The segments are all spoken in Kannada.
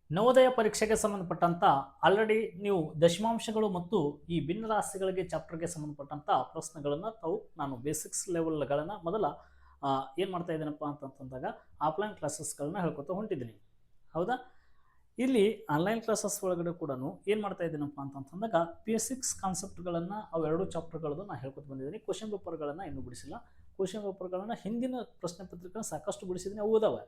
ನವೋದಯ ಪರೀಕ್ಷೆಗೆ ಸಂಬಂಧಪಟ್ಟಂತ ಆಲ್ರೆಡಿ ನೀವು ದಶಮಾಂಶಗಳು ಮತ್ತು ಈ ಭಿನ್ನರಾಶಿಗಳಿಗೆ ಚಾಪ್ಟರ್ಗೆ ಸಂಬಂಧಪಟ್ಟಂತ ಪ್ರಶ್ನೆಗಳನ್ನು ನಾನು ಬೇಸಿಕ್ಸ್ ಲೆವೆಲ್ಗಳನ್ನು ಮೊದಲ ಏನು ಮಾಡ್ತಾ ಇದ್ದೀನಪ್ಪ ಅಂತಂದಾಗ ಆಫ್ಲೈನ್ ಕ್ಲಾಸಸ್ಗಳನ್ನ ಹೇಳ್ಕೊತ ಹೊಂಟಿದ್ದೀನಿ. ಹೌದಾ? ಇಲ್ಲಿ ಆನ್ಲೈನ್ ಕ್ಲಾಸಸ್ ಒಳಗಡೆ ಕೂಡ ಏನು ಮಾಡ್ತಾ ಇದ್ದೀನಪ್ಪ ಅಂತಂದಾಗ ಬೇಸಿಕ್ಸ್ ಕಾನ್ಸೆಪ್ಟ್ಗಳನ್ನು ಅವೆರಡು ಚಾಪ್ಟರ್ಗಳದ್ದು ನಾನು ಹೇಳ್ಕೊತ ಬಂದಿದ್ದೀನಿ. ಕ್ವಶನ್ ಪೇಪರ್ಗಳನ್ನು ಇನ್ನೂ ಬಿಡಿಸಿಲ್ಲ. ಕ್ವಶನ್ ಪೇಪರ್ಗಳನ್ನು ಹಿಂದಿನ ಪ್ರಶ್ನೆ ಪತ್ರಿಕೆಗಳನ್ನ ಸಾಕಷ್ಟು ಬಿಡಿಸಿದ್ದೀನಿ, ಅವು ಓದವೆ.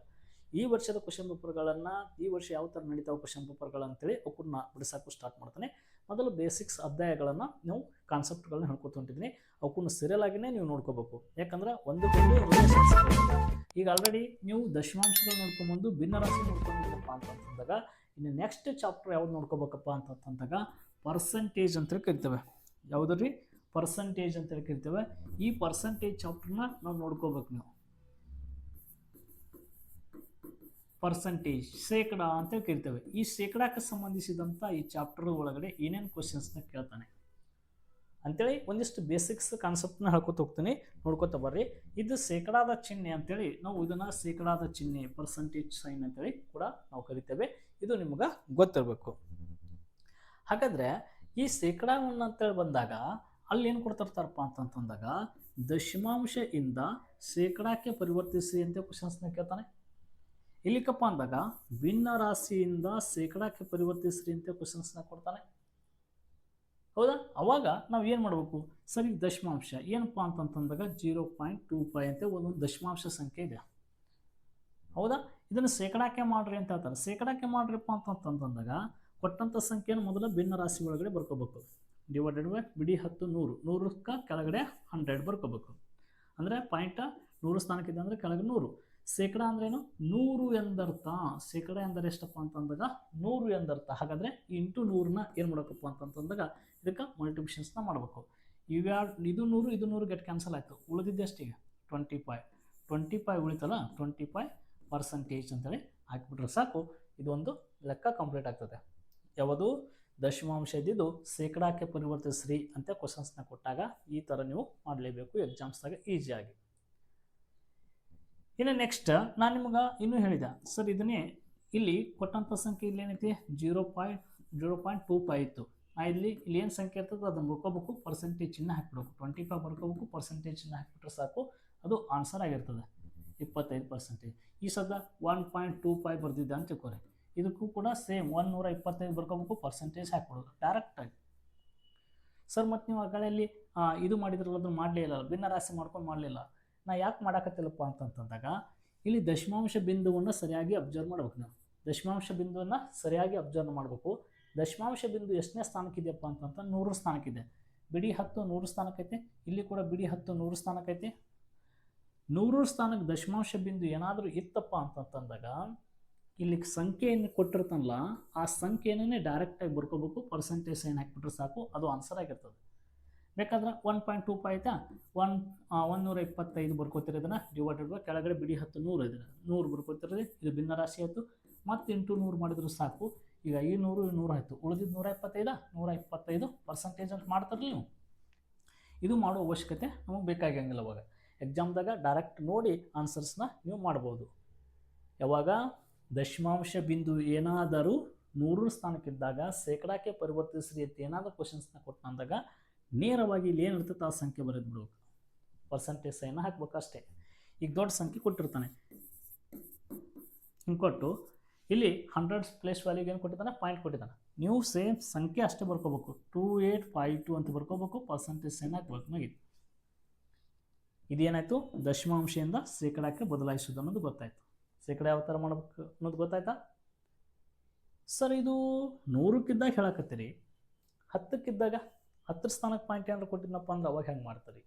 ಈ ವರ್ಷದ ಕ್ವಶನ್ ಪೇಪರ್ಗಳನ್ನು ಈ ವರ್ಷ ಯಾವ ಥರ ನಡೀತಾವೆ ಕ್ವಶನ್ ಪೇಪರ್ಗಳಂತೇಳಿ ಅವಕ್ಕನ್ನ ಬಿಡಿಸೋಕ್ಕೂ ಸ್ಟಾರ್ಟ್ ಮಾಡ್ತಾನೆ. ಮೊದಲು ಬೇಸಿಕ್ಸ್ ಅಧ್ಯಾಯಗಳನ್ನು ನಾವು ಕಾನ್ಸೆಪ್ಟ್ಗಳನ್ನ ಹೇಳ್ಕೊತ ಹೊಂಟಿದ್ದೀನಿ. ಅವಕ್ಕನ್ನು ಸೀರಿಯಲ್ ಆಗಿನೇ ನೀವು ನೋಡ್ಕೋಬೇಕು. ಯಾಕಂದ್ರೆ ಒಂದಕ್ಕೊಂದು ರಿಲೇಷನ್ಸ್. ಈಗ ಆಲ್ರೆಡಿ ನೀವು ದಶಮಾಂಶಗಳು ನೋಡ್ಕೊಂಬಂದು ಭಿನ್ನರಾಶಿ ನೋಡ್ಕೊಂಡಿದ್ದೀರಪ್ಪ ಅಂತಂದಾಗ ಇನ್ನು ನೆಕ್ಸ್ಟ್ ಚಾಪ್ಟರ್ ಯಾವ್ದು ನೋಡ್ಕೋಬೇಕಪ್ಪ ಅಂತಂದಾಗ ಪರ್ಸೆಂಟೇಜ್ ಅಂತೇಳಿ ಕರಿತೇವೆ. ಯಾವುದ್ರಿ? ಪರ್ಸೆಂಟೇಜ್ ಅಂತೇಳಿ ಕರಿತೇವೆ. ಈ ಪರ್ಸೆಂಟೇಜ್ ಚಾಪ್ಟರ್ನ ನಾವು ನೋಡ್ಕೋಬೇಕು. ನೀವು ಪರ್ಸೆಂಟೇಜ್ ಶೇಕಡ ಅಂತೇಳಿ ಕರಿತೇವೆ. ಈ ಶೇಕಡಕ್ಕೆ ಸಂಬಂಧಿಸಿದಂಥ ಈ ಚಾಪ್ಟರ್ ಒಳಗಡೆ ಏನೇನು ಕ್ವಶನ್ಸ್ನ ಕೇಳ್ತಾನೆ ಅಂತೇಳಿ ಒಂದಿಷ್ಟು ಬೇಸಿಕ್ಸ್ ಕಾನ್ಸೆಪ್ಟ್ನ ಹೇಳ್ಕೊತ ಹೋಗ್ತೀನಿ, ನೋಡ್ಕೊತ ಬರ್ರಿ. ಇದು ಶೇಕಡಾದ ಚಿಹ್ನೆ ಅಂತೇಳಿ ನಾವು ಇದನ್ನು ಶೇಕಡಾದ ಚಿಹ್ನೆ ಪರ್ಸೆಂಟೇಜ್ ಸೈನ್ ಅಂತೇಳಿ ಕೂಡ ನಾವು ಕರಿತೇವೆ. ಇದು ನಿಮ್ಗೆ ಗೊತ್ತಿರಬೇಕು. ಹಾಗಾದರೆ ಈ ಶೇಕಡಾವನ್ನು ಅಂತೇಳಿ ಬಂದಾಗ ಅಲ್ಲಿ ಏನು ಕೊಡ್ತಿರ್ತಾರಪ್ಪ ಅಂತಂದಾಗ ದಶಮಾಂಶ ಇಂದ ಶೇಕಡಾಕ್ಕೆ ಪರಿವರ್ತಿಸಿ ಅಂತ ಕ್ವಶನ್ಸ್ನ ಕೇಳ್ತಾನೆ. ಇಲ್ಲಿಕಪ್ಪ ಅಂದಾಗ ಭಿನ್ನ ರಾಶಿಯಿಂದ ಶೇಕಡಾಕ್ಕೆ ಪರಿವರ್ತಿಸ್ರಿ ಅಂತ ಕ್ವಶನ್ಸ್ನ ಕೊಡ್ತಾನೆ. ಹೌದಾ? ಅವಾಗ ನಾವು ಏನು ಮಾಡಬೇಕು? ಸರಿ, ದಶಮಾಂಶ ಏನಪ್ಪ ಅಂತಂದಾಗ 0.25 ಅಂತ ಒಂದೊಂದು ದಶಮಾಂಶ ಸಂಖ್ಯೆ ಇದೆ. ಹೌದಾ? ಇದನ್ನು ಶೇಕಡಾಕ್ಕೆ ಮಾಡ್ರಿ ಅಂತ ಹೇಳ್ತಾರೆ. ಶೇಕಡಾಕ್ಕೆ ಮಾಡ್ರಿಪ್ಪ ಅಂತಂದಾಗ ಕೊಟ್ಟಂಥ ಸಂಖ್ಯೆಯನ್ನು ಮೊದಲು ಭಿನ್ನ ರಾಶಿ ಒಳಗಡೆ ಬರ್ಕೋಬೇಕು. ಡಿವೈಡೆಡ್ ಬೈ ಬಿಡಿ 10 100, 100ಕ್ಕೆ ಕೆಳಗಡೆ 100 ಬರ್ಕೋಬೇಕು. ಅಂದರೆ ಪಾಯಿಂಟ್ 100 ಸ್ಥಾನಕ್ಕಿದೆ ಅಂದರೆ ಕೆಳಗೆ 100. ಶೇಕಡ ಅಂದ್ರೇನು? 100 ಎಂದರ್ಥ. ಶೇಕಡ ಎಂದರೆ ಎಷ್ಟಪ್ಪ ಅಂತಂದಾಗ 100 ಎಂದರ್ಥ. ಹಾಗಾದರೆ ಇಂಟು 100ನ ಏನು ಮಾಡಬೇಕಪ್ಪ ಅಂತಂದಾಗ ಇದಕ್ಕೆ ಮಲ್ಟಿಪ್ಲಿಕೇಷನ್ಸ್ನ ಮಾಡಬೇಕು. ಇದು 100 ಇದು 100 ಗೆಟ್ ಕ್ಯಾನ್ಸಲ್ ಆಯಿತು. ಉಳಿದಿದ್ದೆ ಎಷ್ಟಿಗೆ? 25 ಉಳಿತಲ್ಲ, 25% ಅಂತೇಳಿ ಹಾಕಿಬಿಟ್ರೆ ಸಾಕು. ಇದೊಂದು ಲೆಕ್ಕ ಕಂಪ್ಲೀಟ್ ಆಗ್ತದೆ. ಯಾವುದು? ದಶಮಾಂಶ ಇದ್ದಿದ್ದು ಶೇಕಡಾಕ್ಕೆ ಪರಿವರ್ತಿಸ್ರಿ ಅಂತ ಕ್ವಶನ್ಸ್ನ ಕೊಟ್ಟಾಗ ಈ ಥರ ನೀವು ಮಾಡಲೇಬೇಕು ಎಕ್ಸಾಮ್ಸ್ದಾಗ ಈಸಿಯಾಗಿ. ಇನ್ನು ನೆಕ್ಸ್ಟ್ ನಾನು ನಿಮ್ಗೆ ಇನ್ನೂ ಹೇಳಿದೆ ಸರ್, ಇದನ್ನೇ ಇಲ್ಲಿ ಕೊಟ್ಟಂಥ ಸಂಖ್ಯೆ ಇಲ್ಲಿ ಏನೈತಿ 0.25 ಇತ್ತು. ಇಲ್ಲಿ ಏನು ಸಂಖ್ಯೆ ಇರ್ತದೆ ಅದನ್ನು ಬರ್ಕೋಬೇಕು, ಪರ್ಸೆಂಟೇಜ್ ಚಿಹ್ನೆ ಹಾಕ್ಬಿಡ್ಬೇಕು. 25 ಬರ್ಕೋಬೇಕು, ಪರ್ಸೆಂಟೇಜ್ ಚಿಹ್ನೆ ಹಾಕಿಬಿಟ್ರೆ ಸಾಕು, ಅದು ಆನ್ಸರ್ ಆಗಿರ್ತದೆ 25%. ಈ ಸದ 1.25 ಬರ್ದಿದ್ದೆ ಅಂತ ತಿಳ್ಕೊರಿ. ಇದಕ್ಕೂ ಕೂಡ ಸೇಮ್ 125 ಬರ್ಕೋಬೇಕು, ಪರ್ಸೆಂಟೇಜ್ ಹಾಕ್ಬಿಡೋದು ಡೈರೆಕ್ಟಾಗಿ. ಸರ್ ಮತ್ತು ನೀವು ಅಗಳಲ್ಲಿ ಇದು ಮಾಡಿದ್ರಲ್ಲ, ಅದನ್ನು ಮಾಡಲಿಲ್ಲ, ಭಿನ್ನ ರಾಶಿ ಮಾಡ್ಕೊಂಡು ಮಾಡಲಿಲ್ಲ. ನಾ ಯಾಕೆ ಮಾಡಾಕತ್ತಿಲ್ಲಪ್ಪ ಅಂತಂದಾಗ ಇಲ್ಲಿ ದಶಮಾಂಶ ಬಿಂದುವನ್ನು ಸರಿಯಾಗಿ ಅಬ್ಸರ್ವ್ ಮಾಡ್ಬೇಕು. ನಾವು ದಶಮಾಂಶ ಬಿಂದುವನ್ನು ಸರಿಯಾಗಿ ಅಬ್ಸರ್ವ್ ಮಾಡಬೇಕು. ದಶಮಾಂಶ ಬಿಂದು ಎಷ್ಟನೇ ಸ್ಥಾನಕ್ಕಿದೆಯಪ್ಪ ಅಂತಂತ 100 ಸ್ಥಾನಕ್ಕಿದೆ. ಬಿಡಿ 10 100 ಸ್ಥಾನಕ್ಕೈತೆ. ಇಲ್ಲಿ ಕೂಡ ಬಿಡಿ 10 100 ಸ್ಥಾನಕ್ಕೈತೆ. 100 ಸ್ಥಾನಕ್ಕೆ ದಶಮಾಂಶ ಬಿಂದು ಏನಾದರೂ ಇತ್ತಪ್ಪ ಅಂತಂದಾಗ ಇಲ್ಲಿ ಸಂಖ್ಯೆಯನ್ನು ಕೊಟ್ಟಿರ್ತಾನಲ್ಲ, ಆ ಸಂಖ್ಯೆಯನ್ನೇ ಡೈರೆಕ್ಟಾಗಿ ಬರ್ಕೋಬೇಕು, ಪರ್ಸೆಂಟೇಜ್ ಏನು ಹಾಕಿಬಿಟ್ರೆ ಸಾಕು, ಅದು ಆನ್ಸರ್ ಆಗಿರ್ತದೆ. ಬೇಕಾದ್ರೆ 1.25 ಆಯ್ತಾ, 125 ಬರ್ಕೋತಿರೋದು. ಇದನ್ನು ಡಿವೈಡೆಡ್ ಬೈ ಕೆಳಗಡೆ ಬಿಡಿ 10 100 ಇದೆ, 100 ಬರ್ಕೋತಿರೋದು. ಇದು ಭಿನ್ನ ರಾಶಿ ಆಯಿತು. ಮತ್ತು ಇಂಟು 100 ಮಾಡಿದ್ರು ಸಾಕು. ಈಗ ಈ 100 ಆಯಿತು. ಉಳಿದಿದ್ದು 125 ಪರ್ಸೆಂಟೇಜ್ ಅಂತ ಮಾಡ್ತಾರಲ್ಲ ನೀವು. ಇದು ಮಾಡೋ ಅವಶ್ಯಕತೆ ನಮಗೆ ಬೇಕಾಗಂಗಿಲ್ಲ. ಅವಾಗ ಎಕ್ಸಾಮ್ದಾಗ ಡೈರೆಕ್ಟ್ ನೋಡಿ ಆನ್ಸರ್ಸ್ನ ನೀವು ಮಾಡ್ಬೋದು. ಯಾವಾಗ ದಶಮಾಂಶ ಬಿಂದು ಏನಾದರೂ 100 ಸ್ಥಾನಕ್ಕಿದ್ದಾಗ ಶೇಕಡಾಕ್ಕೆ ಪರಿವರ್ತಿಸ್ರಿ ಅಂತ ಏನಾದರೂ ಕ್ವಶನ್ಸ್ನ ಕೊಟ್ಟಂದಾಗ ನೇರವಾಗಿ ಇಲ್ಲಿ ಏನು ಇರ್ತದೆ ಆ ಸಂಖ್ಯೆ ಬರೆದು ಬಿಡ್ಬೇಕು, ಪರ್ಸೆಂಟೇಜ್ ಸೈನ್ ಹಾಕ್ಬೇಕು ಅಷ್ಟೇ. ಈಗ ದೊಡ್ಡ ಸಂಖ್ಯೆ ಕೊಟ್ಟಿರ್ತಾನೆ, ಹಿಂಗೆ ಕೊಟ್ಟು ಇಲ್ಲಿ 100 ಪ್ಲೇಸ್ ವ್ಯಾಲ್ಯೂಗೆ ಏನು ಕೊಟ್ಟಿದ್ದಾನೆ? ಪಾಯಿಂಟ್ ಕೊಟ್ಟಿದ್ದಾನೆ. ನೀವು ಸೇಮ್ ಸಂಖ್ಯೆ ಅಷ್ಟೇ ಬರ್ಕೋಬೇಕು, 2852 ಅಂತ ಬರ್ಕೋಬೇಕು, ಪರ್ಸೆಂಟೇಜ್ ಸೈನ್ ಹಾಕ್ಬೇಕು. ಮುಗಿತು. ಇದೇನಾಯಿತು? ದಶಮಾಂಶದಿಂದ ಶೇಕಡಾಕ್ಕೆ ಬದಲಾಯಿಸೋದು ಅನ್ನೋದು ಗೊತ್ತಾಯಿತು. ಶೇಕಡ ಯಾವ ಥರ ಮಾಡ್ಬೇಕು ಅನ್ನೋದು ಗೊತ್ತಾಯ್ತಾ? ಸರ್, ಇದು 100ಕ್ಕಿದ್ದಾಗ ಹೇಳಕತ್ತೀರಿ, 10ಕ್ಕಿದ್ದಾಗ 10 ಸ್ಥಾನಕ್ಕೆ ಪಾಯಿಂಟ್ ಏನಾದ್ರು ಕೊಟ್ಟಿದ್ನಪ್ಪ ಅಂದ್ರೆ ಅವಾಗ ಹೆಂಗೆ ಮಾಡ್ತಾರೆ?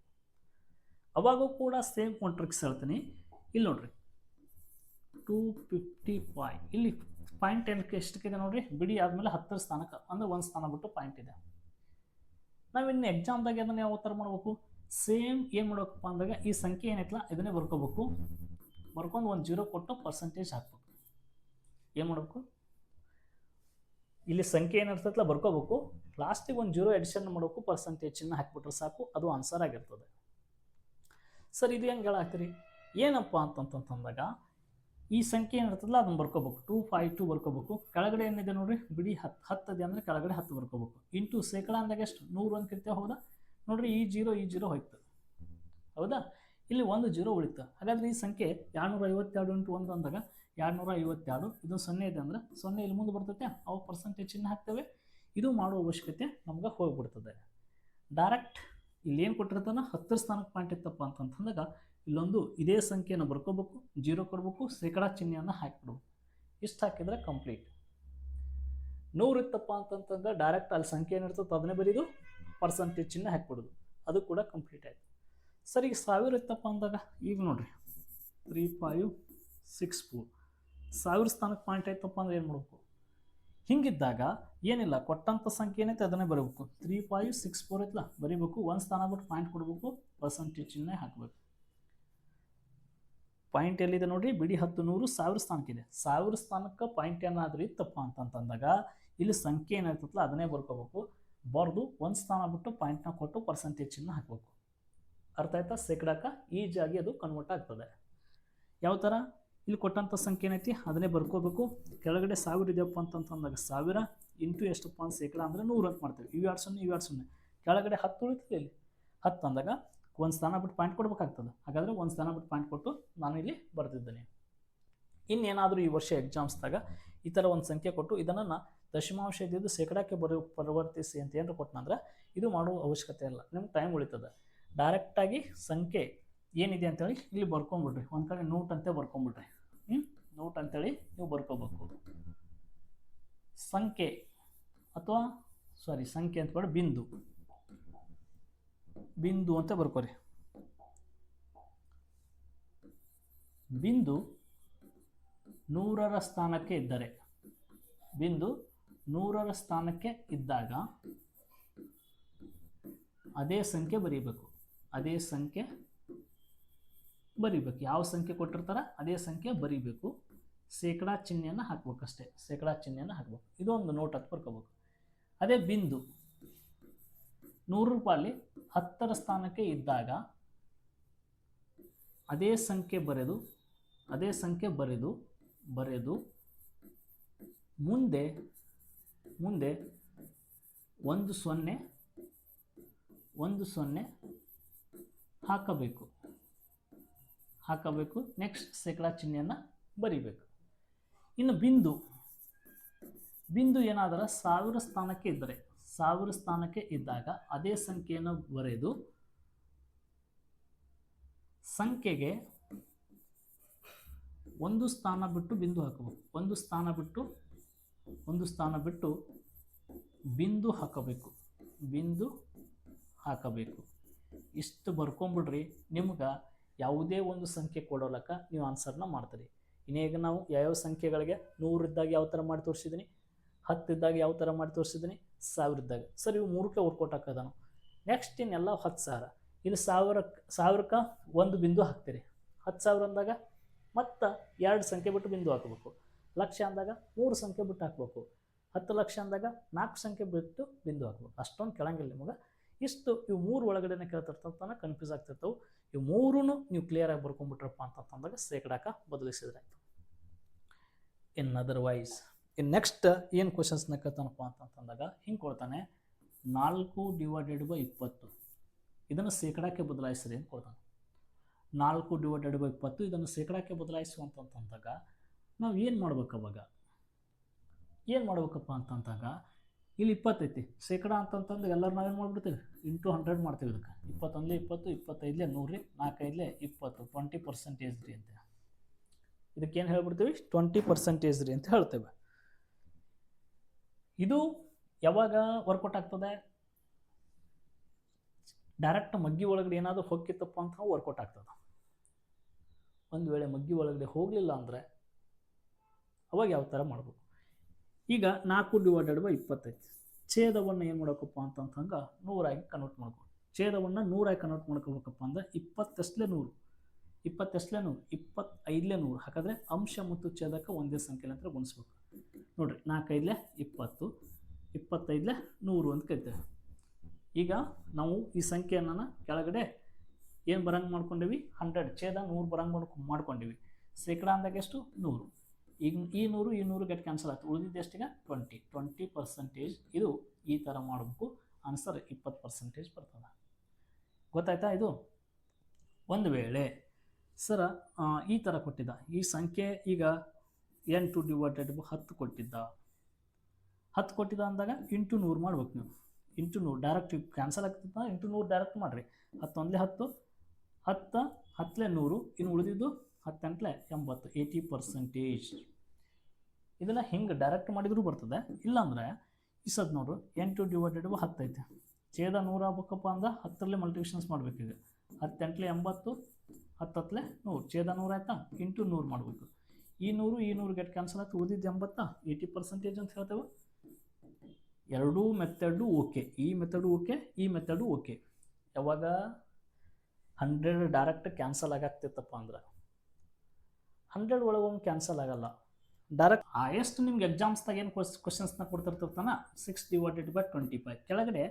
ಅವಾಗೂ ಕೂಡ ಸೇಮ್ ಒಂದು ಟ್ರಿಕ್ಸ್ ಹೇಳ್ತೀನಿ. ಇಲ್ಲಿ ನೋಡ್ರಿ 255. ಇಲ್ಲಿ ಪಾಯಿಂಟ್ ಏನಕ್ಕೆ ಎಷ್ಟಕ್ಕಿದೆ ನೋಡ್ರಿ, ಬಿಡಿ ಆದಮೇಲೆ 10 ಸ್ಥಾನಕ್ಕೆ ಅಂದರೆ 1 ಸ್ಥಾನ ಬಿಟ್ಟು ಪಾಯಿಂಟ್ ಇದೆ. ನಾವಿನ್ನು ಎಕ್ಸಾಮ್ದಾಗ ಅದನ್ನು ಯಾವ ಥರ ಮಾಡ್ಬೇಕು? ಸೇಮ್ ಏನು ಮಾಡ್ಬೇಕಪ್ಪ ಅಂದಾಗ ಈ ಸಂಖ್ಯೆ ಏನೈತಲ್ಲ ಇದನ್ನೇ ಬರ್ಕೋಬೇಕು. ಬರ್ಕೊಂಡು 1 0 ಕೊಟ್ಟು ಪರ್ಸೆಂಟೇಜ್ ಹಾಕ್ಬೇಕು. ಏನು ಮಾಡಬೇಕು? ಇಲ್ಲಿ ಸಂಖ್ಯೆ ಏನಿರ್ತೈತಲ್ಲ ಬರ್ಕೋಬೇಕು, ಲಾಸ್ಟಿಗೆ 1 0 ಎಡಿಷನ್ ಮಾಡಬೇಕು, ಪರ್ಸೆಂಟೇಜ್ ಚಿಹ್ನೆ ಹಾಕ್ಬಿಟ್ರೆ ಸಾಕು, ಅದು ಆನ್ಸರ್ ಆಗಿರ್ತದೆ. ಸರ್, ಇದು ಹೆಂಗೆ ಹೇಳಾಕ್ತೀರಿ? ಏನಪ್ಪ ಅಂತಂತಂದಾಗ ಈ ಸಂಖ್ಯೆ ಏನಿರ್ತದಲ್ಲ ಅದನ್ನು ಬರ್ಕೋಬೇಕು 252 ಬರ್ಕೋಬೇಕು. ಕೆಳಗಡೆ ಏನಿದೆ ನೋಡ್ರಿ ಬಿಡಿ 10 ಇದೆ ಅಂದರೆ ಕೆಳಗಡೆ 10 ಬರ್ಕೋಬೇಕು. ಇಂಟು ಶೇಕಡ ಅಂದಾಗ ಎಷ್ಟು 100 ಅಂತ ಇರ್ತೇವೆ. ಹೌದಾ ನೋಡ್ರಿ ಈ ಜೀರೋ ಹೋಯ್ತು. ಹೌದಾ ಇಲ್ಲಿ ಒಂದು ಜೀರೋ ಉಳಿತು. ಹಾಗಾದ್ರೆ ಈ ಸಂಖ್ಯೆ 252 ಇಂಟು 1 ಅಂದಾಗ 252. ಇದು 0 ಇದೆ ಅಂದ್ರೆ 0 ಇಲ್ಲಿ ಮುಂದೆ ಬರ್ತೈತೆ, ಅವು ಪರ್ಸೆಂಟೇಜ್ ಚಿಹ್ನೆ ಹಾಕ್ತೇವೆ. ಇದು ಮಾಡುವ ಅವಶ್ಯಕತೆ ನಮ್ಗೆ ಹೋಗ್ಬಿಡ್ತದೆ. ಡೈರೆಕ್ಟ್ ಇಲ್ಲಿ ಏನು ಕೊಟ್ಟಿರ್ತಾನೆ 10 ಸ್ಥಾನಕ್ಕೆ ಪಾಯಿಂಟ್ ಇತ್ತಪ್ಪ ಅಂತಂದಾಗ ಇಲ್ಲೊಂದು ಇದೇ ಸಂಖ್ಯೆಯನ್ನು ಬರ್ಕೋಬೇಕು, ಜೀರೋ ಕೊಡಬೇಕು, ಶೇಕಡ ಚಿಹ್ನೆಯನ್ನು ಹಾಕಿಬಿಡ್ಬೇಕು. ಇಷ್ಟು ಹಾಕಿದರೆ ಕಂಪ್ಲೀಟ್. 100 ಇತ್ತಪ್ಪ ಅಂತಂತಂದ್ರೆ ಡೈರೆಕ್ಟ್ ಅಲ್ಲಿ ಸಂಖ್ಯೆ ಏನಿರ್ತದೆ ಅದನ್ನೇ ಬರೀದು ಪರ್ಸೆಂಟೇಜ್ ಚಿಹ್ನೆ ಹಾಕಿಬಿಡೋದು, ಅದು ಕೂಡ ಕಂಪ್ಲೀಟ್ ಆಯಿತು. ಸರ್ ಈಗ 1000 ಇತ್ತಪ್ಪ ಅಂದಾಗ ಈಗ ನೋಡಿರಿ 3564 1000 ಸ್ಥಾನಕ್ಕೆ ಪಾಯಿಂಟ್ ಆಯ್ತಪ್ಪ ಅಂದ್ರೆ ಏನು ಮಾಡಬೇಕು? ಹಿಂಗಿದ್ದಾಗ ಏನಿಲ್ಲ, ಕೊಟ್ಟಂಥ ಸಂಖ್ಯೆ ಏನೈತೆ ಅದನ್ನೇ ಬರೀಬೇಕು. 3564 ಐತಲ್ಲ ಬರೀಬೇಕು, ಒಂದು ಸ್ಥಾನ ಬಿಟ್ಟು ಪಾಯಿಂಟ್ ಕೊಡಬೇಕು, ಪರ್ಸೆಂಟೇಜ್ ಚಿಹ್ನೆ ಹಾಕಬೇಕು. ಪಾಯಿಂಟ್ ಎಲ್ಲಿದೆ ನೋಡಿರಿ, ಬಿಡಿ 10 100 1000 ಸ್ಥಾನಕ್ಕಿದೆ. 1000 ಸ್ಥಾನಕ್ಕೆ ಪಾಯಿಂಟ್ ಏನಾದರೂ ಇತ್ತಪ್ಪ ಅಂತಂತಂದಾಗ ಇಲ್ಲಿ ಸಂಖ್ಯೆ ಏನಾಯ್ತಲ್ಲ ಅದನ್ನೇ ಬರ್ಕೋಬೇಕು. ಬರೆದು ಒಂದು ಸ್ಥಾನ ಬಿಟ್ಟು ಪಾಯಿಂಟ್ನ ಕೊಟ್ಟು ಪರ್ಸೆಂಟೇಜ್ ಚಿಹ್ನೆ ಹಾಕಬೇಕು. ಅರ್ಥ ಆಯ್ತಾ? ಶೇಕಡಕ್ಕೆ ಈಜಾಗಿ ಅದು ಕನ್ವರ್ಟ್ ಆಗ್ತದೆ. ಯಾವ ಥರ? ಇಲ್ಲಿ ಕೊಟ್ಟಂಥ ಸಂಖ್ಯೆ ಏನೈತಿ ಅದನ್ನೇ ಬರ್ಕೋಬೇಕು. ಕೆಳಗಡೆ 1000 ಇದೆಯಪ್ಪ ಅಂತಂತಂದಾಗ 1000 ಇಂಟು ಎಷ್ಟಪ್ಪ ಅಂತ ಶೇಕಡ ಅಂದರೆ 100 ಅಂತ ಮಾಡ್ತೇವೆ. ಇವು 2 0 ಕೆಳಗಡೆ 10 ಉಳಿತದೆ. ಇಲ್ಲಿ 10 ಅಂದಾಗ ಒಂದು ಸ್ಥಾನ ಬಿಟ್ಟು ಪಾಯಿಂಟ್ ಕೊಡಬೇಕಾಗ್ತದೆ. ಹಾಗಾದರೆ ಒಂದು ಸ್ಥಾನ ಬಿಟ್ಟು ಪಾಯಿಂಟ್ ಕೊಟ್ಟು ನಾನು ಇಲ್ಲಿ ಬರ್ತಿದ್ದೇನೆ. ಇನ್ನೇನಾದರೂ ಈ ವರ್ಷ ಎಕ್ಸಾಮ್ಸ್ದಾಗ ಈ ಥರ ಒಂದು ಸಂಖ್ಯೆ ಕೊಟ್ಟು ಇದನ್ನು ದಶಮಾಂಶ ಇದ್ದಿದ್ದು ಶೇಕಡಕ್ಕೆ ಪರಿವರ್ತಿಸಿ ಅಂತ ಏನಾರು ಕೊಟ್ಟನಂದ್ರೆ ಇದು ಮಾಡುವ ಅವಶ್ಯಕತೆ ಇಲ್ಲ, ನಿಮ್ಗೆ ಟೈಮ್ ಉಳಿತದೆ. ಡೈರೆಕ್ಟಾಗಿ ಸಂಖ್ಯೆ ಏನಿದೆ ಅಂತೇಳಿ ಇಲ್ಲಿ ಬರ್ಕೊಂಬಿಡ್ರಿ. ಒಂದು ಕಡೆ ನೋಟ್ ಅಂತ ಬರ್ಕೊಂಬಿಡ್ರಿ. ನೋಟ್ ಅಂತೇಳಿ ನೀವು ಬರ್ಕೋಬೇಕು. ಸಂಖ್ಯೆ ಅಥವಾ ಸಂಖ್ಯೆ ಅಂತ ಬೇಡ, ಬಿಂದು ಅಂತ ಬರ್ಕೋರಿ. ಬಿಂದು 100ರ ಸ್ಥಾನಕ್ಕೆ ಇದ್ದರೆ, ಬಿಂದು 100ರ ಸ್ಥಾನಕ್ಕೆ ಇದ್ದಾಗ ಅದೇ ಸಂಖ್ಯೆ ಬರೀಬೇಕು. ಅದೇ ಸಂಖ್ಯೆ ಬರೀಬೇಕು. ಯಾವ ಸಂಖ್ಯೆ ಕೊಟ್ಟಿರ್ತಾರ ಅದೇ ಸಂಖ್ಯೆ ಬರೀಬೇಕು. ಶೇಕಡಾ ಚಿಹ್ನೆಯನ್ನು ಹಾಕ್ಬೇಕಷ್ಟೇ, ಶೇಕಡಾ ಚಿಹ್ನೆಯನ್ನು ಹಾಕ್ಬೇಕು. ಇದೊಂದು ನೋಟ್ ಅಂತ ಬರ್ಕೋಬೇಕು. ಅದೇ ಬಿಂದು 100 ರೂಪಾಯಿ 10ರ ಸ್ಥಾನಕ್ಕೆ ಇದ್ದಾಗ ಅದೇ ಸಂಖ್ಯೆ ಬರೆದು ಮುಂದೆ 1 0 ಹಾಕಬೇಕು. ನೆಕ್ಸ್ಟ್ ಶೇಕಡಾ ಚಿಹ್ನೆಯನ್ನು ಬರಿಬೇಕು. ಇನ್ನು ಬಿಂದು ಏನಾದರೂ 1000 ಸ್ಥಾನಕ್ಕೆ ಇದ್ದರೆ, 1000 ಸ್ಥಾನಕ್ಕೆ ಇದ್ದಾಗ ಅದೇ ಸಂಖ್ಯೆಯನ್ನು ಬರೆದು ಸಂಖ್ಯೆಗೆ ಒಂದು ಸ್ಥಾನ ಬಿಟ್ಟು ಬಿಂದು ಹಾಕಬೇಕು. ಒಂದು ಸ್ಥಾನ ಬಿಟ್ಟು ಬಿಂದು ಹಾಕಬೇಕು. ಇಷ್ಟು ಬರ್ಕೊಂಬಿಡ್ರಿ. ನಿಮ್ಗೆ ಯಾವುದೇ ಒಂದು ಸಂಖ್ಯೆ ಕೊಡೋಲಕ್ಕ ನೀವು ಆನ್ಸರ್ನ ಮಾಡ್ತೀರಿ. ಇನ್ನೀಗ ನಾವು ಯಾವ್ಯಾವ ಸಂಖ್ಯೆಗಳಿಗೆ 100 ಇದ್ದಾಗ ಯಾವ ಥರ ಮಾಡಿ ತೋರಿಸಿದ್ದೀನಿ, 10 ಇದ್ದಾಗ ಯಾವ ಥರ ಮಾಡಿ ತೋರಿಸಿದ್ದೀನಿ, 1000 ಇದ್ದಾಗ. ಸರ್ ಇವು 3ಕ್ಕೆ ವರ್ಕೌಟ್ ಹಾಕೋದಾನು. ನೆಕ್ಸ್ಟ್ ಇನ್ನೆಲ್ಲ 10,000. ಇಲ್ಲಿ 1000ಕ್ಕೆ ಒಂದು ಬಿಂದು ಹಾಕ್ತೀರಿ. 10,000 ಅಂದಾಗ ಮತ್ತು 2 ಸಂಖ್ಯೆ ಬಿಟ್ಟು ಬಿಂದು ಹಾಕಬೇಕು. ಲಕ್ಷ ಅಂದಾಗ 3 ಸಂಖ್ಯೆ ಬಿಟ್ಟು ಹಾಕಬೇಕು. 10 ಲಕ್ಷ ಅಂದಾಗ 4 ಸಂಖ್ಯೆ ಬಿಟ್ಟು ಬಿಂದು ಹಾಕಬೇಕು. ಅಷ್ಟೊಂದು ಕೆಳಂಗಿಲ್ಲ ನಿಮಗೆ. ಇಷ್ಟು ಇವು 3 ಒಳಗಡೆನೆ ಕೇಳ್ತಿರ್ತಾನೆ, ಕನ್ಫ್ಯೂಸ್ ಆಗ್ತಿರ್ತವೆ. ಇವು 3 ನೀವು ಕ್ಲಿಯರಾಗಿ ಬರ್ಕೊಂಡ್ಬಿಟ್ರಪ್ಪ ಅಂತಂದಾಗ ಶೇಕಡಾಕ್ಕೆ ಬದಲಿಸಿದ್ರಾಯ್ತು. ಇನ್ ಅದರ್ವೈಸ್ ನೆಕ್ಸ್ಟ್ ಏನು ಕ್ವಶನ್ಸ್ನ ಕೇಳ್ತಾನಪ್ಪ ಅಂತಂದಾಗ ಹಿಂಗೆ ಕೊಡ್ತಾನೆ, 4/20 ಇದನ್ನು ಶೇಕಡಾಕ್ಕೆ ಬದಲಾಯಿಸ್ರಿ ಅಂತ ಕೊಡ್ತಾನೆ. 4/20 ಇದನ್ನು ಶೇಕಡಾಕ್ಕೆ ಬದಲಾಯಿಸುವಂತಂದಾಗ ನಾವು ಏನು ಮಾಡ್ಬೇಕಪ್ಪ ಅಂತಂದಾಗ ಇಲ್ಲಿ 20 ಐತಿ ಶೇಕಡ ಅಂತಂತಂದು ಎಲ್ಲರೂ ನಾವೇನು ಮಾಡ್ಬಿಡ್ತೀವಿ, ಇಂಟು 100 ಮಾಡ್ತೀವಿ. ಇದಕ್ಕೆ 21 20 25 100 4 20 20% ರೀ ಅಂತ. ಇದಕ್ಕೇನು ಹೇಳ್ಬಿಡ್ತೀವಿ, 20% ರೀ ಅಂತ ಹೇಳ್ತೇವೆ. ಇದು ಯಾವಾಗ ವರ್ಕೌಟ್ ಆಗ್ತದೆ? ಡೈರೆಕ್ಟ್ ಮಗ್ಗಿ ಒಳಗಡೆ ಏನಾದರೂ ಹೋಗಿತ್ತಪ್ಪ ಅಂತ ವರ್ಕೌಟ್ ಆಗ್ತದೆ. ಒಂದು ವೇಳೆ ಮಗ್ಗಿ ಒಳಗಡೆ ಹೋಗಲಿಲ್ಲ ಅಂದರೆ ಅವಾಗ ಯಾವ ಥರ ಮಾಡ್ಬೇಕು? ಈಗ 4/20 ಛೇದವನ್ನು ಏನು ಮಾಡೋಕಪ್ಪ ಅಂತಂತಂಗೆ 100 ಕನ್ವರ್ಟ್ ಮಾಡ್ಕೊ. ಛೇದವನ್ನು 100 ಕನ್ವರ್ಟ್ ಮಾಡ್ಕೋಬೇಕಪ್ಪ ಅಂದ್ರೆ 20 100 25 ಹಾಗಾದರೆ ಅಂಶ ಮತ್ತು ಛೇದಕ್ಕೆ ಒಂದೇ ಸಂಖ್ಯೆ ಅಂತ ಗುಣಿಸ್ಬೇಕು. ನೋಡಿರಿ 4 5 20 25 100 ಅಂತ ಕರಿತೇವೆ. ಈಗ ನಾವು ಈ ಸಂಖ್ಯೆಯನ್ನು ಕೆಳಗಡೆ ಏನು ಬರಂಗೆ ಮಾಡ್ಕೊಂಡೀವಿ, 100 ಛೇದ 100 ಬರಂಗೆ ಮಾಡ್ಕೊಂಡಿವಿ. ಶೇಕಡ ಅಂದಾಗ ಎಷ್ಟು 100. ಈಗ ಈ 100 ಗೆಟ್ ಕ್ಯಾನ್ಸಲ್ ಆಯ್ತು, ಉಳಿದಿದ್ದು ಎಷ್ಟೀಗ 20%. ಇದು ಈ ಥರ ಮಾಡಬೇಕು. ಆನ್ಸರ್ 20% ಬರ್ತದೆ. ಗೊತ್ತಾಯ್ತಾ? ಇದು ಒಂದು ವೇಳೆ ಸರ ಈ ಥರ ಕೊಟ್ಟಿದ್ದ ಈ ಸಂಖ್ಯೆ, ಈಗ 8 ಡಿವೈಡೆಡ್ 10 ಕೊಟ್ಟಿದ್ದ, 10 ಕೊಟ್ಟಿದ್ದ ಅಂದಾಗ ಇಂಟು 100 ಮಾಡ್ಬೇಕು ನೀವು. ಇಂಟು 100 ಡೈರೆಕ್ಟ್ ಕ್ಯಾನ್ಸಲ್ ಆಗ್ತದೆ, ಇಂಟು 100 ಡೈರೆಕ್ಟ್ ಮಾಡಿರಿ. 10 ಒಂದಲೇ 10, 10 10ಲೇ 100, ಇನ್ನು ಉಳಿದಿದ್ದು 10 8ಲೇ 80, 80%. ಇದನ್ನು ಹಿಂಗೆ ಡೈರೆಕ್ಟ್ ಮಾಡಿದರೂ ಬರ್ತದೆ. ಇಲ್ಲಾಂದರೆ ಈ ಸದ್ ನೋಡ್ರು 8 ಡಿವೈಡೆಡ್ 10 ಐತೆ, ಛೇದ 100 ಆಗ್ಬೇಕಪ್ಪ ಅಂದ್ರೆ 10ರಲ್ಲೇ ಮಲ್ಟಿಪ್ಲಿಕೇಶನ್ಸ್ ಮಾಡ್ಬೇಕೀಗ. 10 8ಲೇ 80, 10 10ಲೇ 100, ಛೇದ 100 ಆಯ್ತಾ, ಇಂಟು 100 ಮಾಡಬೇಕು. ಈ 100 ಗೆಟ್ ಕ್ಯಾನ್ಸಲ್ ಆಯ್ತು, ಉಳಿದಿದ್ದು 80, 80% ಅಂತ ಹೇಳ್ತೇವೆ. ಎರಡೂ ಮೆಥಡು ಓಕೆ, ಈ ಮೆಥಡು ಓಕೆ, ಈ ಮೆಥಡು ಓಕೆ. ಯಾವಾಗ 100 ಡೈರೆಕ್ಟ್ ಕ್ಯಾನ್ಸಲ್ ಆಗಾಗ್ತಿತ್ತಪ್ಪ ಅಂದ್ರೆ 100 ಒಳಗೊಮ್ಮೆ ಕ್ಯಾನ್ಸಲ್ ಆಗಲ್ಲ. ಡೈರೆಕ್ಟ್ ಹೈಯೆಸ್ಟ್ ನಿಮ್ಗೆ ಎಕ್ಸಾಮ್ಸ್ದಾಗ ಏನು ಕ್ವಶನ್ಸ್ನ ಕೊಡ್ತಿರ್ತಾನ 6 ಡಿವೈಡೆಡ್ ಬೈ 25 ಕೆಳಗಡೆ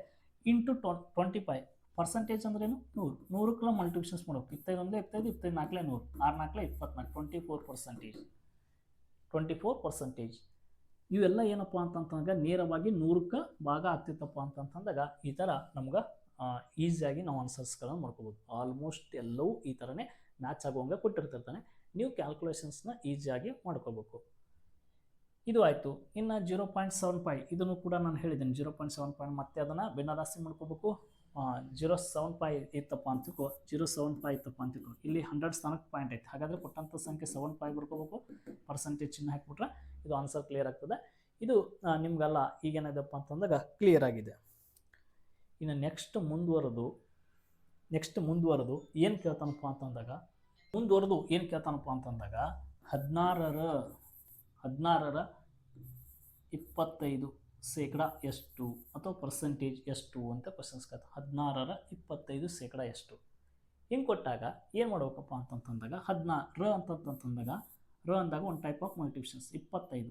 ಇಂಟು 25 ಪರ್ಸೆಂಟೇಜ್ ಅಂದ್ರೇನು 100, 100ಕ್ಕೆ ಮಲ್ಟಿಪ್ಲಿಕೇಶನ್ಸ್ ಮಾಡ್ಬೇಕು. 25 25, 24 100, 6 4 24%. 24%. ಇವೆಲ್ಲ ಏನಪ್ಪ ಅಂತಂತಂದಾಗ ನೇರವಾಗಿ 100ಕ್ಕೆ ಭಾಗ ಆಗ್ತಿತ್ತಪ್ಪ ಅಂತಂತಂದಾಗ ಈ ಥರ ನಮ್ಗೆ ಈಸಿಯಾಗಿ ನಾವು ಆನ್ಸರ್ಸ್ಗಳನ್ನು ಮಾಡ್ಕೋಬೋದು. ಆಲ್ಮೋಸ್ಟ್ ಎಲ್ಲವೂ ಈ ಥರನೇ ಮ್ಯಾಚ್ ಆಗುವಂಗೆ ಕೊಟ್ಟಿರ್ತಿರ್ತಾನೆ. ನೀವು ಕ್ಯಾಲ್ಕುಲೇಷನ್ಸ್ನ ಈಸಿಯಾಗಿ ಮಾಡ್ಕೋಬೇಕು. ಇದು ಆಯಿತು. ಇನ್ನು 0.75 ಇದನ್ನು ಕೂಡ ನಾನು ಹೇಳಿದ್ದೀನಿ. 0.75 ಮತ್ತೆ ಅದನ್ನು ಭಿನ್ನರಾಶಿ ಮಾಡ್ಕೋಬೇಕು. 0.75 ಇತ್ತಪ್ಪ ಅಂತಿಕೋ, 0.75 ಇತ್ತಪ್ಪ ಅಂತಿಕೋ, ಇಲ್ಲಿ 100 ಸ್ಥಾನಕ್ಕೆ ಪಾಯಿಂಟ್ ಐತೆ. ಹಾಗಾದರೆ ಕೊಟ್ಟಂಥ ಸಂಖ್ಯೆ 75 ಬರ್ಕೋಬೇಕು. ಪರ್ಸೆಂಟೇಜ್ ಚಿಹ್ನೆ ಹಾಕಿಬಿಟ್ರೆ ಇದು ಆನ್ಸರ್ ಕ್ಲಿಯರ್ ಆಗ್ತದೆ. ಇದು ನಿಮಗೆಲ್ಲ ಈಗೇನಿದೆಪ್ಪ ಅಂತಂದಾಗ ಕ್ಲಿಯರ್ ಆಗಿದೆ. ಇನ್ನು ನೆಕ್ಸ್ಟ್ ಮುಂದುವರೆದು ಏನು ಕೇಳ್ತಾನಪ್ಪ ಅಂತಂದಾಗ 16ರ 25% ಎಷ್ಟು ಅಥವಾ ಪರ್ಸೆಂಟೇಜ್ ಎಷ್ಟು ಅಂತ ಕ್ವಶನ್ಸ್ ಕೇಳ್ತಾರೆ. 16ರ 25% ಎಷ್ಟು ಹಿಂಗೆ ಕೊಟ್ಟಾಗ ಏನು ಮಾಡ್ಬೇಕಪ್ಪ ಅಂತಂತಂದಾಗ 16 ಅಂತಂತಂದಾಗ ಅಂದಾಗ ಒಂದು ಟೈಪ್ ಆಫ್ ಮಲ್ಟಿಪ್ಲಿಕೇಶನ್ಸ್. 25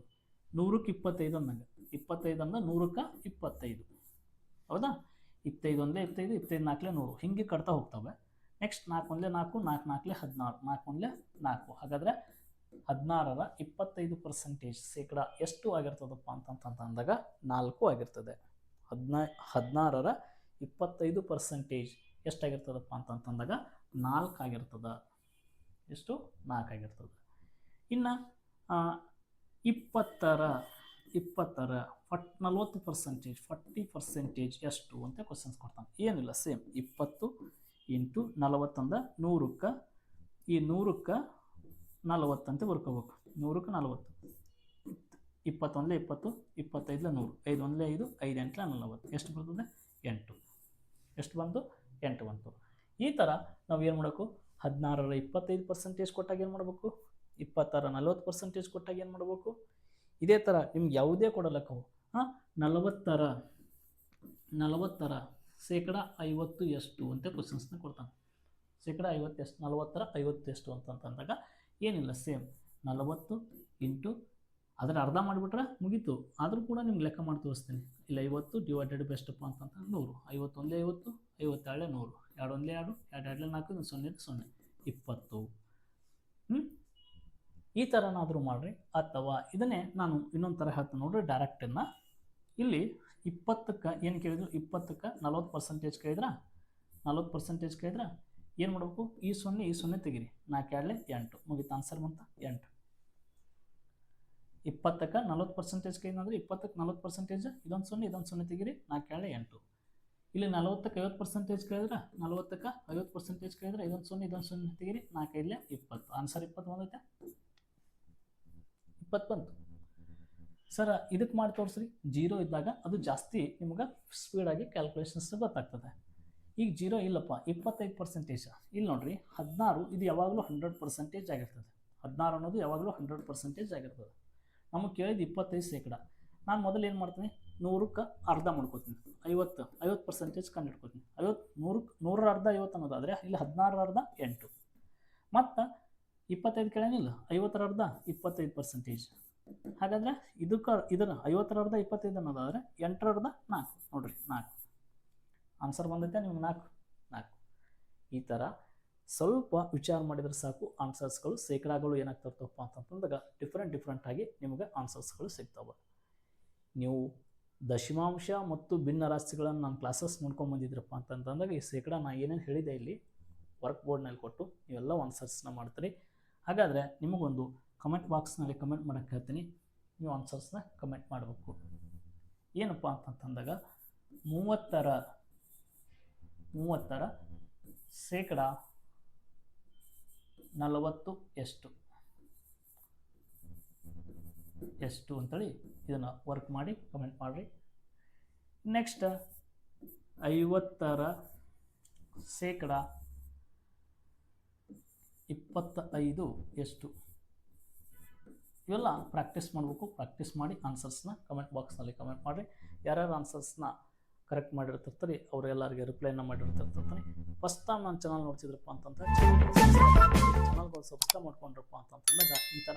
100ಕ್ಕೆ 25 ಅಂದಾಗ 25 ಅಂದ್ರೆ 100ಕ್ಕೆ 25, ಹೌದಾ? 25 ಒಂದಲೇ 25, 25 4ಲೇ 100 ಹಿಂಗೆ ಕಟ್ತಾ ಹೋಗ್ತವೆ. ನೆಕ್ಸ್ಟ್ 4 ಒಂದಲೇ 4, 4 4ಲೇ 16, 4 ಒಂದಲೇ 4. ಹಾಗಾದರೆ 16ರ 25% ಶೇಕಡ ಎಷ್ಟು ಆಗಿರ್ತದಪ್ಪ ಅಂತಂತಂದಾಗ 4 ಆಗಿರ್ತದೆ. 16ರ 25% ಎಷ್ಟಾಗಿರ್ತದಪ್ಪ ಅಂತಂತಂದಾಗ 4 ಆಗಿರ್ತದೆ. ಎಷ್ಟು? 4 ಆಗಿರ್ತದೆ. ಇನ್ನು 20ರ 40% ಎಷ್ಟು ಅಂತ ಕ್ವಶನ್ಸ್ ಕೊಡ್ತಾನೆ. ಏನಿಲ್ಲ, ಸೇಮ್ 20 ಇಂಟು 40 ಅಂದ್ರೆ 100ಕ್ಕೆ, ಈ 100ಕ್ಕೆ 40 ಅಂತ ಬರ್ಕೋಬೇಕು. 100ಕ್ಕೆ 40, 20 ಒಂದಲೇ 20, 25ಲೇ 100, 5 ಒಂದಲೇ 5, 5 8ಲೇ 40. ಎಷ್ಟು ಬರ್ತದೆ? 8. ಎಷ್ಟು ಬಂತು? 8 ಬಂತು. ಈ ಥರ ನಾವು ಏನು ಮಾಡಬೇಕು? 16ರ 25% ಕೊಟ್ಟಾಗ ಏನು ಮಾಡಬೇಕು? 20ರ 40% ಕೊಟ್ಟಾಗ ಏನು ಮಾಡಬೇಕು? ಇದೇ ಥರ ನಿಮ್ಗೆ ಯಾವುದೇ ಕೊಡಲಕ್ಕವು 40ರ ಶೇಕಡ 50 ಎಷ್ಟು ಅಂತ ಕ್ವಶನ್ಸ್ನ ಕೊಡ್ತಾನೆ. ಶೇಕಡ 50 ಎಷ್ಟು? 40ರ 50 ಎಷ್ಟು ಅಂತಂದಾಗ ಏನಿಲ್ಲ, ಸೇಮ್ 40 ಇಂಟು ಅದರ ಅರ್ಧ ಮಾಡಿಬಿಟ್ರೆ ಮುಗೀತು. ಆದರೂ ಕೂಡ ನಿಮ್ಗೆ ಲೆಕ್ಕ ಮಾಡಿ ತೋರಿಸ್ತೀನಿ. ಇಲ್ಲ 50 ಡಿವೈಡೆಡ್ ಬೈ ಎಷ್ಟಪ್ಪ ಅಂತಂದ್ರೆ 100. 50 ಒಂದಲೇ 50, 52ಲೇ 100, 2 ಒಂದಲೇ 2, 2 2ಲೇ 4, 0 0, 20. ಈ ಥರನಾದರೂ ಮಾಡಿರಿ. ಅಥವಾ ಇದನ್ನೇ ನಾನು ಇನ್ನೊಂದು ಥರ ಹೇಳ್ತೀನಿ ನೋಡ್ರಿ. ಡೈರೆಕ್ಟನ್ನು ಇಲ್ಲಿ 20ಕ್ಕೆ ಏನು ಕೇಳಿದ್ರು? 20ಕ್ಕೆ 40% ಕೇಳಿದ್ರೆ 40% ಕೇಳಿದ್ರೆ ಏನು ಮಾಡಬೇಕು? ಈ 0 ತೆಗೀರಿ. 4 2ಲೇ 8 ಮುಗಿತು. ಆನ್ಸರ್ ಬಂತ 8. 20ಕ್ಕೆ 40% ಕೇಳಿದ್ರೆ 20ಕ್ಕೆ 40% ಇದೊಂದು 0 ತೆಗೀರಿ. 4 2ಲೇ 8. ಇಲ್ಲಿ 40ಕ್ಕೆ 50% ಕೇಳಿದ್ರೆ 40ಕ್ಕೆ 50% ಕೇಳಿದ್ರೆ ಇದೊಂದು 0 ತೆಗೀರಿ. 4 5ಲೇ 20. ಆನ್ಸರ್ 20 ಬಂದೈತೆ. 20 ಬಂತು. ಸರ್ ಇದಕ್ಕೆ ಮಾಡಿ ತೋರಿಸ್ರಿ. 0 ಇದ್ದಾಗ ಅದು ಜಾಸ್ತಿ ನಿಮ್ಗೆ ಸ್ಪೀಡಾಗಿ ಕ್ಯಾಲ್ಕುಲೇಷನ್ಸ್ ಗೊತ್ತಾಗ್ತದೆ. ಈಗ 0 ಇಲ್ಲಪ್ಪ, 25%. ಇಲ್ಲಿ ನೋಡ್ರಿ 16 ಇದು ಯಾವಾಗಲೂ 100% ಆಗಿರ್ತದೆ. 16 ಅನ್ನೋದು ಯಾವಾಗಲೂ 100% ಆಗಿರ್ತದೆ. ನಮಗೆ ಕೇಳಿದ 25%. ನಾನು ಮೊದಲು ಏನು ಮಾಡ್ತೀನಿ? 100ಕ್ಕೆ ಅರ್ಧ ಮಾಡ್ಕೋತೀನಿ. 50% ಕಂಡು ಹಿಡ್ಕೋತೀನಿ. 100ರ ಅರ್ಧ 50 ಅನ್ನೋದಾದರೆ ಇಲ್ಲಿ 16ರ ಅರ್ಧ 8. ಮತ್ತು 25 ಕೇಳೇನಿಲ್ಲ, 50ರ ಅರ್ಧ 25%. ಹಾಗಾದರೆ ಇದರ 50ರ ಅರ್ಧ 25 ಅನ್ನೋದಾದರೆ 8ರ ಅರ್ಧ 4. ನೋಡಿರಿ 4. ಆನ್ಸರ್ ಬಂದೈತೆ ನಿಮ್ಗೆ 4. ಈ ಥರ ಸ್ವಲ್ಪ ವಿಚಾರ ಮಾಡಿದರೆ ಸಾಕು ಆನ್ಸರ್ಸ್ಗಳು ಶೇಕಡಾಗಳು ಏನಾಗ್ತಿರ್ತವಪ್ಪ ಅಂತಂದಾಗ ಡಿಫ್ರೆಂಟ್ ಆಗಿ ನಿಮಗೆ ಆನ್ಸರ್ಸ್ಗಳು ಸಿಗ್ತವೆ. ನೀವು ದಶಮಾಂಶ ಮತ್ತು ಭಿನ್ನ ರಾಶಿಗಳನ್ನು ನಾನು ಕ್ಲಾಸಸ್ ನೋಡ್ಕೊಂಬಂದಿದ್ರಪ್ಪ ಅಂತಂದಾಗ ಈ ಶೇಕಡ ನಾನು ಏನೇನು ಹೇಳಿದೆ ಇಲ್ಲಿ ವರ್ಕ್ ಬೋರ್ಡ್ನಲ್ಲಿ ಕೊಟ್ಟು ನೀವೆಲ್ಲ ಆನ್ಸರ್ಸ್ನ ಮಾಡ್ತೀರಿ. ಹಾಗಾದರೆ ನಿಮಗೊಂದು ಕಮೆಂಟ್ ಬಾಕ್ಸ್ನಲ್ಲಿ ಕಮೆಂಟ್ ಮಾಡೋಕ್ಕೆ ಹೇಳ್ತೀನಿ, ನೀವು ಆನ್ಸರ್ಸ್ನ ಕಮೆಂಟ್ ಮಾಡಬೇಕು. ಏನಪ್ಪ ಅಂತಂದಾಗ 30ರ ಶೇಕಡ 40 ಎಷ್ಟು ಅಂತೇಳಿ ಇದನ್ನು ವರ್ಕ್ ಮಾಡಿ ಕಮೆಂಟ್ ಮಾಡಿರಿ. ನೆಕ್ಸ್ಟ್ 50ರ ಶೇಕಡ 25 ಎಷ್ಟು, ಇವೆಲ್ಲ ಪ್ರಾಕ್ಟೀಸ್ ಮಾಡಬೇಕು. ಪ್ರಾಕ್ಟೀಸ್ ಮಾಡಿ ಆನ್ಸರ್ಸ್ನ ಕಮೆಂಟ್ ಬಾಕ್ಸ್ನಲ್ಲಿ ಕಮೆಂಟ್ ಮಾಡಿರಿ. ಯಾರ್ಯಾರು ಆನ್ಸರ್ಸ್ನ ಕರೆಕ್ಟ್ ಮಾಡಿರ್ತಿರ್ತಾರೆ ಅವರೆಲ್ಲರಿಗೆ ರಿಪ್ಲೈನ ಮಾಡಿರ್ತಿರ್ತಾರೆ. ಫಸ್ಟ್ ಟೈಮ್ ನನ್ನ ಚಾನಲ್ ನೋಡ್ತಿದ್ರಪ್ಪ ಅಂತಂದ್ರೆ ಚಾನಲ್ಗಳು ಸಬ್ಸ್ಕ್ರೈಬ್ ಮಾಡ್ಕೊಂಡ್ರಪ್ಪ ಅಂತಂದಾಗ ಈ ಥರ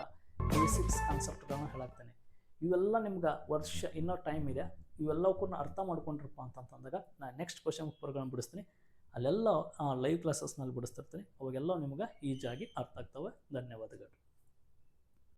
ಬೇಸಿಕ್ಸ್ ಕಾನ್ಸೆಪ್ಟ್ಗಳನ್ನ ಹೇಳಾಕ್ತೇನೆ. ಇವೆಲ್ಲ ನಿಮ್ಗೆ ವರ್ಷ ಇನ್ನೂ ಟೈಮ್ ಇದೆ. ಇವೆಲ್ಲವಕ್ಕೂ ಅರ್ಥ ಮಾಡ್ಕೊಂಡ್ರಪ್ಪ ಅಂತಂದಾಗ ನಾನು ನೆಕ್ಸ್ಟ್ ಕ್ವಶನ್ ಪೇಪರ್ಗಳನ್ನ ಬಿಡಿಸ್ತೀನಿ. ಅಲ್ಲೆಲ್ಲ ಲೈವ್ ಕ್ಲಾಸಸ್ನಲ್ಲಿ ಬಿಡಿಸ್ತಿರ್ತೀನಿ. ಅವಾಗೆಲ್ಲ ನಿಮ್ಗೆ ಈಜಾಗಿ ಅರ್ಥ ಆಗ್ತವೆ. ಧನ್ಯವಾದಗಳು.